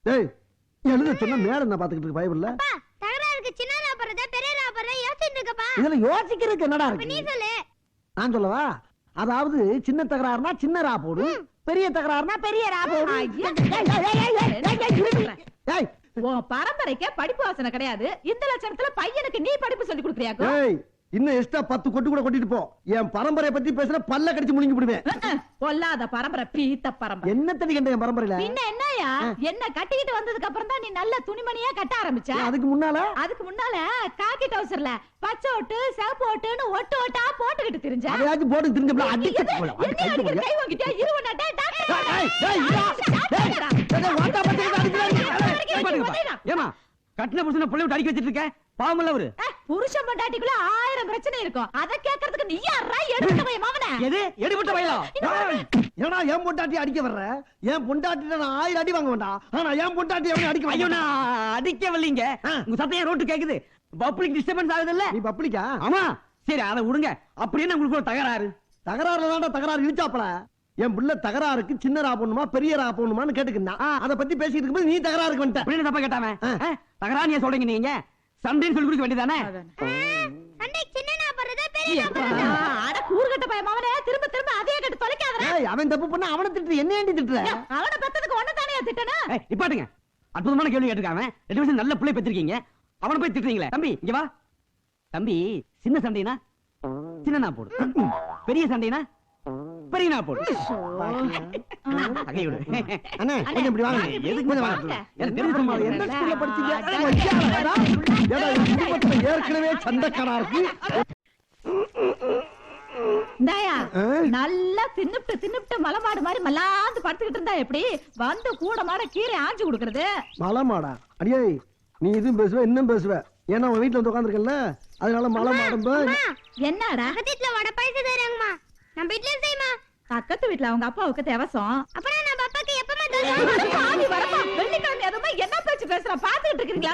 டேய் எழுத சொன்னா மேடம் நான் பாத்துக்கிட்டு இருக்கு பைபிள்ல. அப்பா தகராறுக்கு சின்னதா போறதா பெரியதா போறதா யோசிச்சுட்டு இருக்கப்பா. இதுல யோசிக்கிறதுக்கு என்னடா அப்ப நீ இருக்கு? சொல்லு. நான் சொல்லவா? அதாவது சின்ன தகராறுனா சின்ன ரா போடும், பெரிய தகராறுனா பெரிய ரா போடும். ஏய் உன் பரம்பரைக்கே படிப்பு வாசனை கிடையாது. இந்த லட்சணத்துல பையனுக்கு நீ படிப்பு சொல்லி கொடுக்குறியாக்கோ? ஏய் இன்னும் எக்ஸ்ட்ரா 10 கொட்டு கூட கொட்டிட்டு போ. என் பரம்பரையை பத்தி பேசுற பல்ல கடிச்சு முழுங்கி விடுவேன். பொல்லாத பரம்பரை, பீத்த பரம்பரை. என்ன தடி கண்ட என் பரம்பரையில? பின்ன என்னயா, என்ன கட்டிக்கிட்டு வந்ததுக்கு அப்புறம் தான் நீ நல்ல துணிமணியா கட்ட ஆரம்பிச்ச. அதுக்கு முன்னால காக்கி டவுசர்ல பச்சை ஓட்டு சிவப்பு ஓட்டுன்னு ஒட்டு ஒட்டா போட்டுக்கிட்டு திரிஞ்ச. அதையாச்சும் போட்டு திரிஞ்சப்பல அடிச்சு போல. என்ன அடிக்கிற, கை வாங்கிட்டியா? இருவனா டேய் ஏமா கட்டின புருஷனை புள்ளை விட்டு அடிக்க வச்சிட்டு இருக்க? பாவமல்ல அவரு. புருஷன் பொண்டாட்டிக்குள்ள 1000 பிரச்சனை இருக்கும். அத கேக்குறதுக்கு நீ யாரா எடுத்த போய் மவனே? எது எடுபட்ட வயலா? ஏன்னா என் பொண்டாட்டி அடிக்க வர்ற? என் பொண்டாட்டிட்ட நான் 1000 அடி வாங்க வேண்டாம். ஆனா என் பொண்டாட்டி அவனை அடிக்க ஐயோ வேண்டாம். நான் அடிக்க வரலீங்க. உங்க சத்தம் ரோட்டு கேக்குது. பப்ளிக் டிஸ்டர்பன்ஸ் ஆகுது இல்ல? நீ பப்ளிக்கா? ஆமா. சரி அதை விடுங்க. அப்படியே உங்களுக்கு ஒரு தகராறு. தகராறுல தான்டா தகராறு இழுச்சாப்பல. என் புள்ள தகராறுக்கு சின்ன ரா போடணுமா பெரிய ரா போடணுமான்னு கேட்டுக்கிட்டான். அத பத்தி பேசிட்டு இருக்கும்போது நீ தகராறுக்கு வந்துட்ட. அப்படின்னு தப்பா கேட்டாம தகராறு நீ சொல்றீங்க. நீங்க சண்டைன்னு சொல்லி கொடுக்க வேண்டியதானே? சண்டைக்கு சின்னதா போறதா பெரியதா போறதா? அட கூறுகட்ட பைய மவனே, திரும்ப திரும்ப அதே கேட்டு தொலைக்காதடா. ஏய் அவன் தப்பு பண்ணா அவனை திட்டு என்ன ஏண்டி திட்டுற? அவன பெத்ததுக்கு ஒண்ணு தானே திட்டணும். நிப்பாட்டுங்க. அற்புதமான கேள்வி கேட்டிருக்காங்க. 2 வருஷம் நல்ல பிள்ளை பெற்றிருக்கீங்க. அவனை போய் திட்டுறீங்களே. தம்பி இங்க வா. தம்பி சின்ன சண்டைனா சின்னனா போடு, பெரிய சண்டைனா பெரியனா போடு. அகையோடு அண்ணா கொஞ்சம் இப்படி வாங்க. எதுக்கு கொஞ்சம் வாங்க? எனக்கு தெரியுமா எந்த ஸ்கூல்ல படிச்சீங்க? ஏடா இந்த குடும்பத்துல ஏற்கனவே சண்டைக்காரா இருக்கு. இந்தாயா நல்லா தின்னுட்டு மலமாடு மாதிரி மல்லாந்து படுத்துக்கிட்டு இருந்தா எப்படி வந்து கூட மாட கீரை ஆஞ்சு கொடுக்கறது? மலமாடா? அடியே நீ இதுவும் பேசுவ இன்னும் பேசுவ. ஏன்னா உன் வீட்டுல வந்து உட்காந்துருக்கல, அதனால மலமாடும். என்னடா பக்கத்துல வடை பைசா தரேங்கம்மா. நம்ம வீட்ல செய்யுமா? பக்கத்து வீட்டுல அவங்க அப்பாவுக்கு தேவசம். அப்புறம் நம்ம அப்பாக்கு எப்பமா தருவோம்? பாதி வரமா வெள்ளிக்கிழமை அதுமா என்ன பேச்சு பேசுற பாத்துக்கிட்டு இருக்கீங்களா?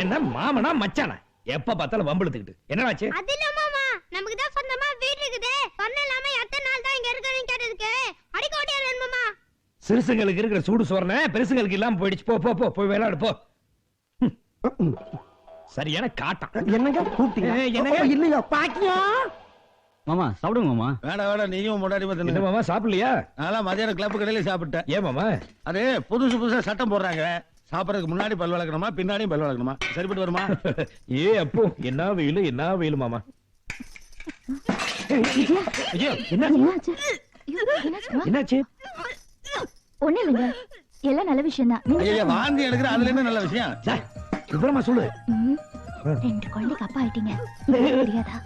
என்ன மாமனா மச்சானா எப்ப பார்த்தாலும் வம்பிழுத்துக்கிட்டு என்னவாச்சு? அது இல்ல மாமா, நமக்கு தான் சொந்தமா வீடு இருக்குது. சொன்ன இல்லாம எத்தனை நாள் தான் இங்க இருக்கணும்னு கேட்டதுக்கு அடிக்க ஓடியா வேணுமாமா? சிறுசுங்களுக்கு இருக்கிற சூடு சோறன பெருசுங்களுக்கு இல்லாம போயிடுச்சு. போ போ போ போய் விளையாடு போ. சரியான காட்டம். என்னங்க கூப்பிட்டீங்க? என்னங்க? இல்லையா பாக்கியா? மாமா சாப்பிடுங்க மாமா. வேணா நீயும் முன்னாடி என்ன மாமா சாப்பிடலையா? நான் மதியானம் கிளப்பு கடையில சாப்பிட்டேன். ஏன் மாமா? அது புதுசா சட்டம் போடுறாங்க. சாப்பிடறதுக்கு முன்னாடி பல் வளர்க்கணுமா பின்னாடியும் பல் வளர்க்கணுமா? சரிப்பட்டு வருமா? ஏ அப்போ என்ன வெயிலு மாமா. ஐயோ என்னாச்சு? ஒண்ணு இல்லைங்க, எல்லாம் நல்ல விஷயம் தான். ஐயா வாந்தி எடுக்கிற அதுல என்ன நல்ல விஷயம்? விவரமா சொல்லு. 2 குழந்தைக்கு அப்பா ஆயிட்டீங்க, தெரியாதா?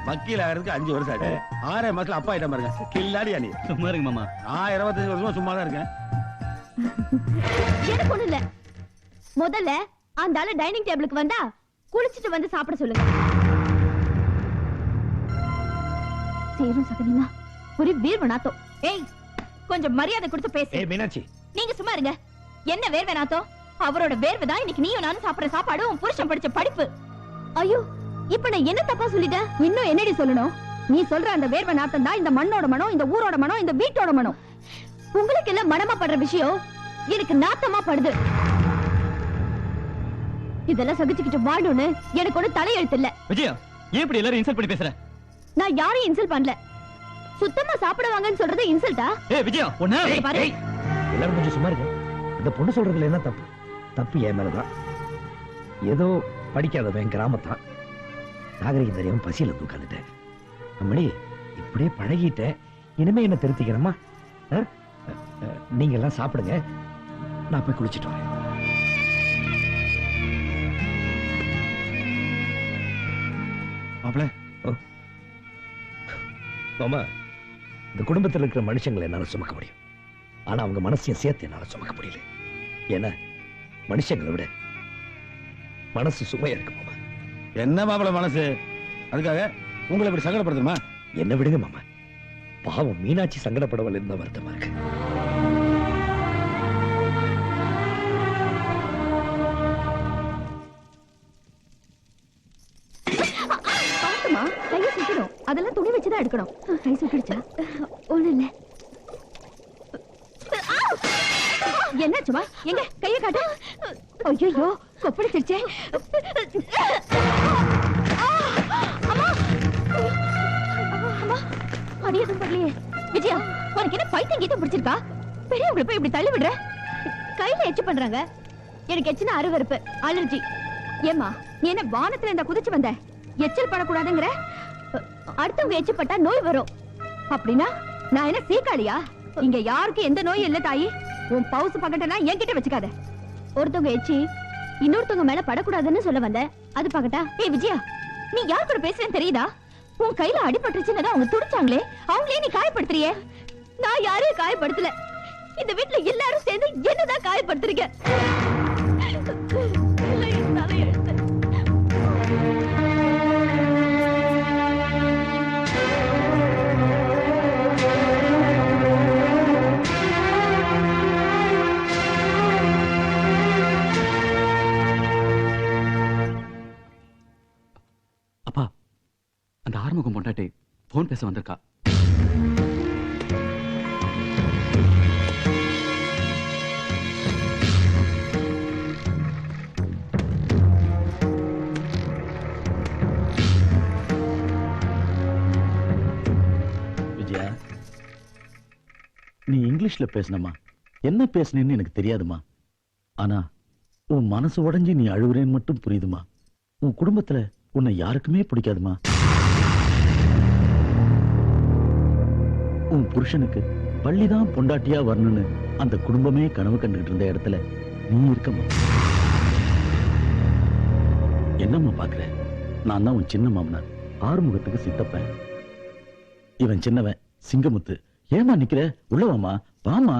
வக்கீல் ஆகிறதுக்கு 5 வருஷம் ஆச்சு. 6 மாசத்துல அப்பா ஆயிட்டா பாருங்க. கில்லாடியா நீ? சும்மா இருங்க மாமா. நான் 25 வருஷமா சும்மா தான் இருக்கேன். எனக்கு ஒண்ணு இல்ல. முதல்ல அந்த ஆளு டைனிங் டேபிளுக்கு வந்தா குளிச்சிட்டு வந்து சாப்பிட சொல்லுங்க. சேரும் சகதிமா ஒரு வேர்வை நாத்தம். ஏய் கொஞ்சம் மரியாதை கொடுத்து பேசு. ஏய் மீனாட்சி நீங்க சும்மா இருங்க. என்ன வேர்வை நாத்தம்? அவரோட வேர்வை தான் இன்னைக்கு நீயும் நானும் சாப்பிடுற சாப்பாடு, உன் புருஷன் படிச்ச படிப்பு. ஐயோ இப்ப நான் என்ன தப்பா சொல்லிட்டேன்? இன்னும் என்னடி சொல்லணும்? நீ சொல்ற அந்த வேர்வை நாத்தம் தான் இந்த மண்ணோட மனம், இந்த ஊரோட மனம், இந்த வீட்டோட மனம். உங்களுக்கு எல்லாம் மனமா படுற விஷயம் எனக்கு நாத்தமா படுது. இதெல்லாம் சகிச்சுக்கிட்டு வாழணும்னு எனக்கு ஒண்ணு தலையெழுத்து இல்ல. விஜயா ஏன் இப்படி எல்லாரும் இன்சல்ட் பண்ணி பேசுற? நான் யாரையும் இன்சல்ட் பண்ணல. சுத்தமா சாப்பிடுவாங்கன்னு சொல்றது இன்சல்ட்டா? ஏய் விஜயா ஒண்ணு பாரு. எல்லாரும் கொஞ்சம் சும்மா இருங்க. இந்த பொண்ணு சொல்றதுல என்ன தப்பு? தப்பு என் மேலதான். ஏதோ படிக்காதவன் கிராமத்தான், நாகரிகம் தெரியாம பசியில உட்காந்துட்டேன். அம்மணி இப்படியே பழகிட்டேன். இனிமே என்ன திருத்திக்கிறமா? நீங்க எல்லாம் சாப்பிடுங்க, நான் போய் குளிச்சிட்டு வரேன். மாப்பிள்ள மாமா, இந்த குடும்பத்தில் இருக்கிற மனுஷங்களை என்னால சுமக்க முடியும், ஆனா அவங்க மனசையும் சேர்த்து என்னால சுமக்க முடியல. ஏன்னா மனுஷங்களை விட மனசு சுமையா இருக்கு மாமா. என்ன மாப்பிள்ள மனசு? அதுக்காக உங்களை இப்படி சங்கடப்படுத்துமா? என்ன விடுங்க மாமா, பாவம் மீனாட்சி சங்கடப்படவில்லை இருந்த வருத்தமா இருக்கு. ஏமா கையை சுட்டணும்? அதெல்லாம் துணி வச்சுதான் எடுக்கணும். கை சுட்டுடுச்சா? ஒண்ணு இல்ல. என்னாச்சுமா? எங்க கையை காட்டு. ஐயோ கொப்பளிச்சிருச்சே. அம்மா அம்மா அடி எதுவும் பண்ணலையே. விஜயா உனக்கு என்ன பைத்தியம் கீத்தம் பிடிச்சிருக்கா? பெரியவங்களை போய் இப்படி தள்ளி விடுற. கையில எச்சு பண்றாங்க. எனக்கு எச்சுனா அருவருப்பு, அலர்ஜி. ஏமா நீ என்ன வானத்துல இந்த குதிச்சு வந்த? எச்சல் படக்கூடாதுங்கிற? அடுத்தவங்க எச்சு பட்டா நோய் வரும். அப்படின்னா நான் என்ன சீக்காளியா? இங்க யாருக்கும் எந்த நோயும் இல்ல தாயி. உன் பவுசு பக்கட்டனா என்கிட்ட வச்சுக்காத. ஒருத்தவங்க எச்சி இன்னொருத்தவங்க மேல படக்கூடாதுன்னு சொல்ல வந்த. அது பக்கட்டா? ஏய் விஜயா, நீ யார் கூட பேசுறேன்னு தெரியுதா? உன் கையில அடிபட்டுருச்சுன்னு அவங்க துடிச்சாங்களே, அவங்களே நீ காயப்படுத்துறியே. நான் யாரையும் காயப்படுத்தல. இந்த வீட்டுல எல்லாரும் சேர்ந்து என்னதான் காயப்படுத்துறீங்க. அப்பா, அந்த ஆறுமுகம் பொண்டாட்டி போன் பேச வந்திருக்கா. விஜயா, நீ இங்கிலீஷ்ல பேசணுமா? என்ன பேசுனேன்னு எனக்கு தெரியாதுமா. ஆனா உன் மனசு உடைஞ்சு நீ அழுவுறேன்னு மட்டும் புரியுதுமா. உன் குடும்பத்துல உன்னை யாருக்குமே பிடிக்காதுமா. உன் புருஷனுக்கு பள்ளிதான் பொண்டாட்டியா வரணும்னு அந்த குடும்பமே கனவு கண்டுகிட்டு இருந்த இடத்துல நீ இருக்கமா. என்னம்மா பாக்குற? நான் தான் உன் சின்ன மாமனார், ஆறுமுகத்துக்கு சித்தப்பேன். இவன் சின்னவன் சிங்கமுத்து. ஏமா நிக்கிற? உள்ளவாமா, வாமா.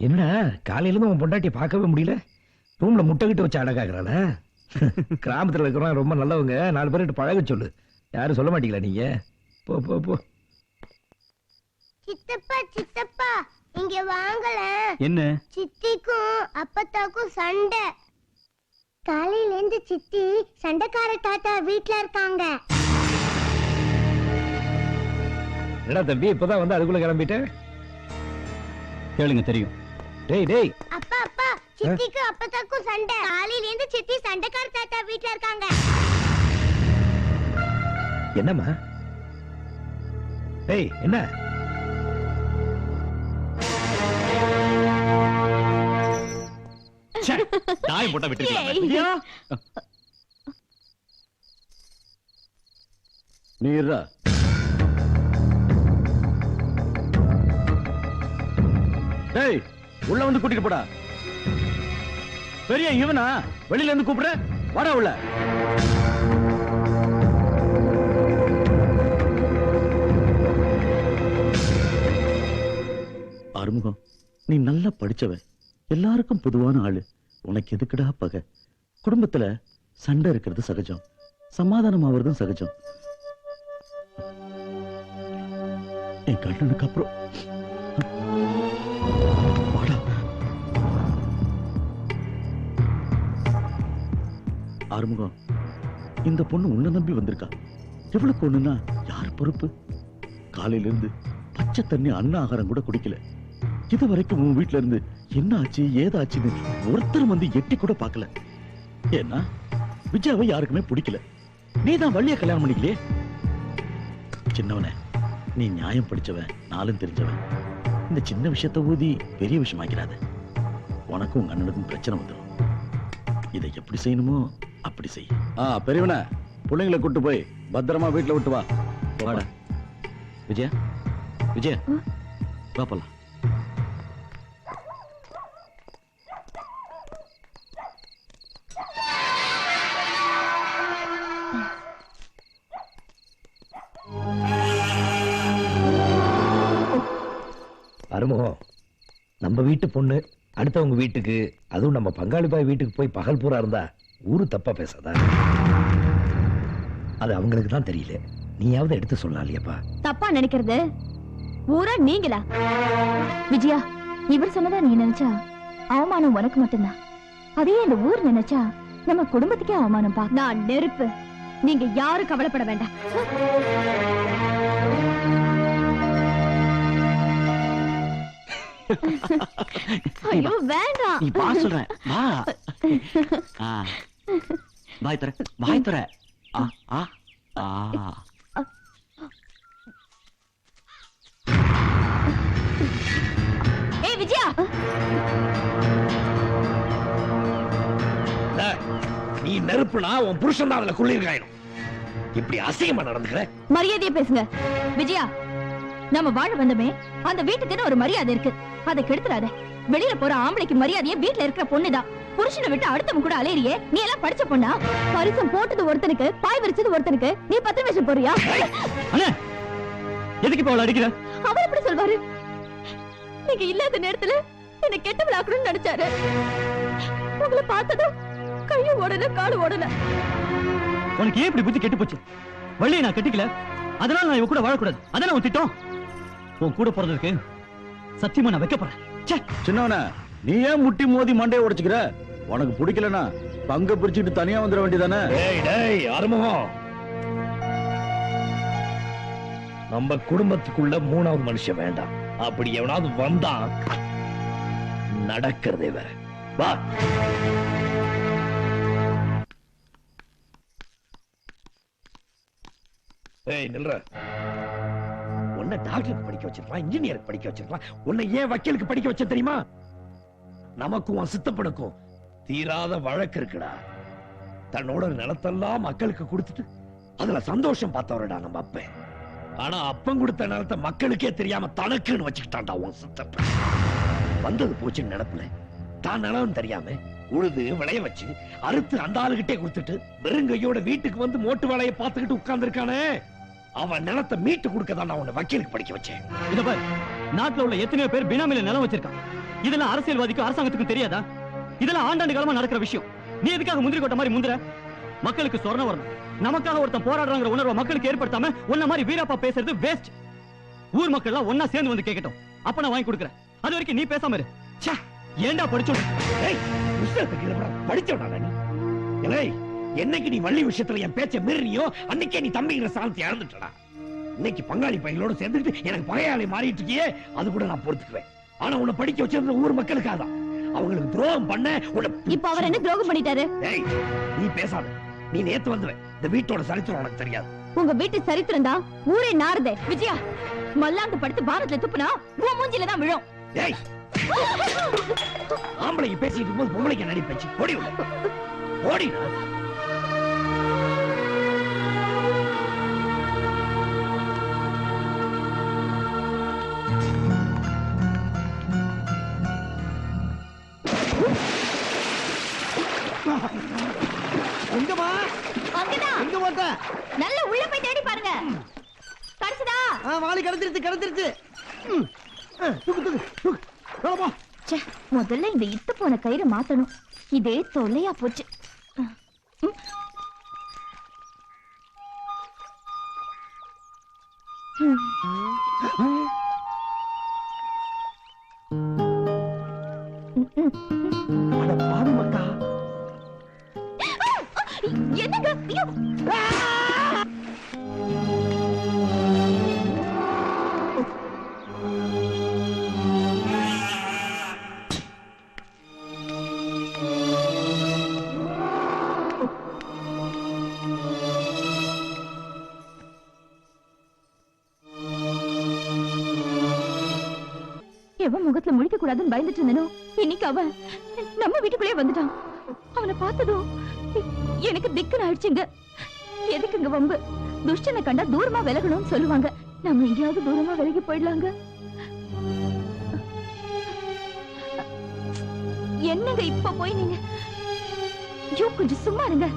என்ன காலையில இருந்து உன் பொண்டாட்டியை பார்க்கவே முடியல? ரூம்ல முட்டை கிட்ட வச்சு அடக்காக்குறாள? கிராமத்துல இருக்கிறவங்க ரொம்ப நல்லவங்க, 4 பேர்கிட்ட பழக சொல்லு. யாரும் சொல்ல மாட்டீங்களா நீங்க? போ போ போ. சித்தப்பா சித்தப்பா இங்க வாங்கல. என்ன? சித்திக்கும் அப்பத்தாக்கும் சண்டை. காலையில இருந்து சித்தி சண்டைக்கார தாத்தா வீட்ல இருக்காங்க. என்னடா தம்பி இப்பதான் வந்து அதுக்குள்ள கிளம்பிட்டேன்? கேளுங்க, தெரியும். டேய் டேய், அப்பா அப்பா சித்திக்கும் அப்பத்தாக்கும் சண்டை. காலையில இருந்து சித்தி சண்டைக்கார தாத்தா வீட்ல இருக்காங்க. என்னம்மா? டேய் என்ன? தாயம் போட்டா விட்டுருக்கலாம். ஏய். நீ இருடா. டேய், உள்ள வந்து கூட்டிட்டு போடா. பெரிய இவனா வெளியில இருந்து கூப்பிடுற? வாடா உள்ள. ஆறுமுகம், நீ நல்லா படிச்சவன், எல்லாருக்கும் பொதுவான ஆளு. உனக்கு எதுக்குடா பகை? குடும்பத்துல சண்டை இருக்கிறது சகஜம், சமாதானம் ஆவறதும் சகஜம். என் கண்ணனுக்கு அப்புறம் வாடா. ஆறுமுகம், இந்த பொண்ணு உன்னை நம்பி வந்திருக்கா. எவ்வளவு பொண்ணுன்னா யார் பொறுப்பு? காலையில இருந்து பச்சை தண்ணி அன்ன ஆகாரம் கூட குடிக்கல. இது வரைக்கும் உன் வீட்டுல இருந்து என்ன ஆச்சு ஏதாச்சுன்னு ஒருத்தர் வந்து எட்டி கூட பார்க்கல. ஏன்னா விஜயாவை யாருக்குமே பிடிக்கல. நீதான் வள்ளிய கல்யாணம் பண்ணிக்கலையே. சின்னவனே, நீ நியாயம் படிச்சவன், நாளும் தெரிஞ்சவன். இந்த சின்ன விஷயத்தை ஊதி பெரிய விஷயமாக்கிறாத. உனக்கும் உங்க அண்ணனுக்கும் பிரச்சனை வந்துடும். இதை எப்படி செய்யணுமோ அப்படி செய். பெரியவன, பிள்ளைங்களை கூட்டு போய் பத்திரமா வீட்டுல விட்டு வா. வாடா விஜயா. விஜயா வா போலாம். அருமுகம், நம்ம வீட்டு பொண்ணு அடுத்தவங்க வீட்டுக்கு, அதுவும் நம்ம பங்காளி பாய் வீட்டுக்கு போய் பகல் பூரா இருந்தா ஊரு தப்பா பேசாதா? அது அவங்களுக்கு தான் தெரியல. நீயாவது எடுத்து சொல்லலையப்பா. தப்பா நினைக்கிறது ஊரா நீங்களா? விஜயா, இவர் சொன்னதா நீ நினைச்சா அவமானம் உனக்கு மட்டும்தான். அதே இந்த ஊர் நினைச்சா நம்ம குடும்பத்துக்கே அவமானம் பா. நான் நெருப்பு, நீங்க யாரும் கவலைப்பட வேண்டாம். ஐயோ வேண்டாம். நீ வா சொல்றேன், வா. வாய் தர, வாய் தர. ஏய் விஜயா, நீ நெருப்புனா உன் புருஷன் தான் அதுல குளிர்காயணும். இப்படி அசிங்கமா நடந்துக்கிற. மரியாதையா பேசுங்க. விஜயா, நம்ம வாழ வந்தமே அந்த வீட்டுக்குன்னு ஒரு மரியாதை இருக்கு, அதை கெடுத்துறாத. வெளியில போற ஆம்பளைக்கு மரியாதையே வீட்டுல இருக்கிற பொண்ணுதான். புருஷனை விட்டு அடுத்தவங்க கூட அலையறியே, நீ எல்லாம் படிச்ச பொண்ணா? பரிசம் போட்டது ஒருத்தனுக்கு, பாய் விரிச்சது ஒருத்தனுக்கு, நீ 10 வருஷம் போறியா? அண்ணே, எதுக்கு இப்ப அவளை அடிக்கிற? அவர் எப்படி சொல்வாரு? நீங்க இல்லாத நேரத்துல என்ன கெட்டவளாக்கணும்னு நினைச்சாரு. உங்களை பார்த்ததும் கையும் ஓடல, காலு ஓடல. உனக்கு ஏன் இப்படி புத்தி கெட்டு போச்சு? வள்ளியை நான் கட்டிக்கல, அதனால நான் இவ கூட வாழக்கூடாது. அதான உன் திட்டம்? உன் கூட பிறந்ததுக்கு சத்தியமா நான் வைக்கப்படுறேன். சின்னவன, நீ ஏன் முட்டி மோதி மண்டையை உடைச்சுக்கிற? உனக்கு பிடிக்கலனா பங்க பிரிச்சுட்டு தனியா வந்துட வேண்டியதானே? டேய் ஆறுமுகம், நம்ம குடும்பத்துக்குள்ள 3வது மனுஷன் வேண்டாம். அப்படி எவனாவது வந்தா நடக்கிறதே வேற. வா. ஏய் நில்ற. உன்னை டாக்டருக்கு படிக்க வச்சிருக்கலாம், இன்ஜினியருக்கு படிக்க வச்சிருக்கலாம். உன்னை ஏன் வக்கீலுக்கு படிக்க வச்ச தெரியுமா? நமக்கும் உன் சித்தப்பனுக்கும் தீராத வழக்கு இருக்குடா. தன்னோட நிலத்தெல்லாம் மக்களுக்கு கொடுத்துட்டு அதுல சந்தோஷம் பார்த்தவரடா நம்ம அப்பன். ஆனா அப்பன் கொடுத்த நிலத்தை மக்களுக்கே தெரியாம தனக்குன்னு வச்சுக்கிட்டான்டா உன் சித்தப்பன். வந்தது போச்சுன்னு நினைப்புல தான் நிலம் தெரியாம உழுது விளைய வச்சு அறுத்து அந்த ஆளுகிட்டே கொடுத்துட்டு வெறுங்கையோட வீட்டுக்கு வந்து மோட்டு வேலையை பார்த்துக்கிட்டு உட்கார்ந்து இருக்கானே, அவன் நிலத்தை மீட்டு கொடுக்கதான் நான் உன்னை வக்கீலுக்கு படிக்க வச்சேன். இத பாரு, நாட்டுல உள்ள எத்தனையோ பேர் பினாமில நிலம் வச்சிருக்கான். இதெல்லாம் அரசியல்வாதிக்கும் அரசாங்கத்துக்கும் தெரியாதா? இதெல்லாம் ஆண்டாண்டு காலமா நடக்கிற விஷயம். நீ எதுக்காக முந்திரி கொட்ட மாதிரி முந்திர? மக்களுக்கு சொர்ணம் வரணும், நமக்காக ஒருத்தன் போராடுறாங்கிற உணர்வை மக்களுக்கு ஏற்படுத்தாம உன்ன மாதிரி வீராப்பா பேசுறது வேஸ்ட். ஊர் மக்கள் எல்லாம் ஒன்னா சேர்ந்து வந்து கேட்கட்டும், அப்ப நான் வாங்கி கொடுக்குறேன். அது வரைக்கும் நீ பேசாம இரு. ஏண்டா படிச்சோம்? படிச்சோடா நீ. என்னைக்கு நீ வள்ளி விஷயத்துல என் பேச்ச மீறினியோ அன்னைக்கே நீ தம்பிங்கிற சாந்தி இழந்துட்டடா. இன்னைக்கு பங்காளி பையனோட சேர்ந்துட்டு எனக்கு பகையாளி மாறிட்டு இருக்கியே, அது கூட நான் பொறுத்துக்குவேன். ஆனா உன்னை படிக்க வச்சிருந்த ஊர் மக்களுக்காக தான். அவங்களுக்கு துரோகம் பண்ண இப்ப அவர் என்ன துரோகம் பண்ணிட்டாரு? நீ பேசாத. நீ நேத்து வந்துவ. இந்த வீட்டோட சரித்திரம் உனக்கு தெரியாது. உங்க வீட்டு சரித்திரம் தான் ஊரே நாறுதே. விஜயா, மல்லாந்து படுத்து பாரத்ல துப்புனா உன் மூஞ்சில தான் விழும். ஏய், ஆம்பளைங்க பேசிட்டு இருக்கும்போது பொம்பளைங்க நடி பேச்சு. ஓடி உள்ள ஓடி. எங்கம்மா? அங்கதான். எங்க போட்ட? நல்ல உள்ள போய் தேடி பாருங்க. கிடைச்சதா? வாளி கிடைச்சிருச்சு. தூக்கு. ச்சே, முதல்ல இந்த இத்து போன கயிறை மாத்தணும். இதே தொல்லையா போச்சு. பாடு மக்கா. என்னங்க? ஐயோ! எவன் முகத்துல முழிக்க கூடாதுன்னு பயந்துட்டு இருந்தனோ, இன்னைக்கு அவன் நம்ம வீட்டுக்குள்ளே வந்துட்டான். அவனை பார்த்ததும் எனக்கு திக்குன்னு ஆயிடுச்சுங்க. எதுக்குங்க வம்பு? துஷ்டனை கண்டா தூரமா விலகணும்னு சொல்லுவாங்க. நம்ம எங்கேயாவது தூரமா விலகி போயிடலாங்க. என்னங்க இப்ப போய் நீங்க கொஞ்சம் சும்மா இருங்க.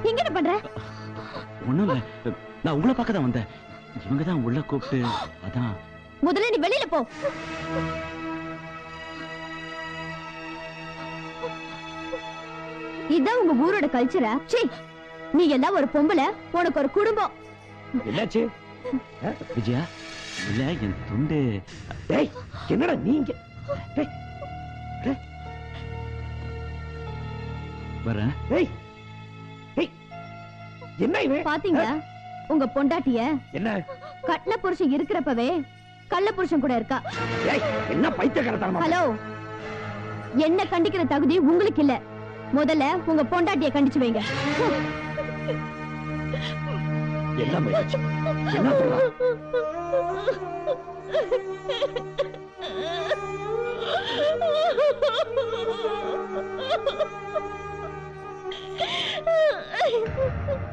எங்க என்ன பண்ற? ஒண்ணும் இல்ல, நான் உங்களை பார்க்க தான் வந்தேன். இவங்க தான் உள்ள கூப்பிட்டு அதான். முதல்ல நீ வெளியில போ. இதான் உங்க ஊரோட கல்ச்சரா? சீ, நீ எல்லாம் ஒரு பொம்பளை, உனக்கு ஒரு குடும்பம். என்னாச்சு? விஜயா இல்ல என் துண்டு. டேய் என்னடா நீங்க வரேன். டேய் டேய் என்ன இவன் பாத்தீங்களா உங்க பொண்டாட்டிய? என்ன கட்டின புருஷன் இருக்கிறப்பவே கள்ள புருஷன் கூட இருக்கா. டேய் என்ன பைத்தியக்காரத்தனமா? ஹலோ, என்ன கண்டிக்கிற தகுதி உங்களுக்கு இல்ல. முதல்ல உங்க பொண்டாட்டிய கண்டிச்சு வைங்க. என்ன முயற்சி என்ன சொல்றா? Ha ha ha!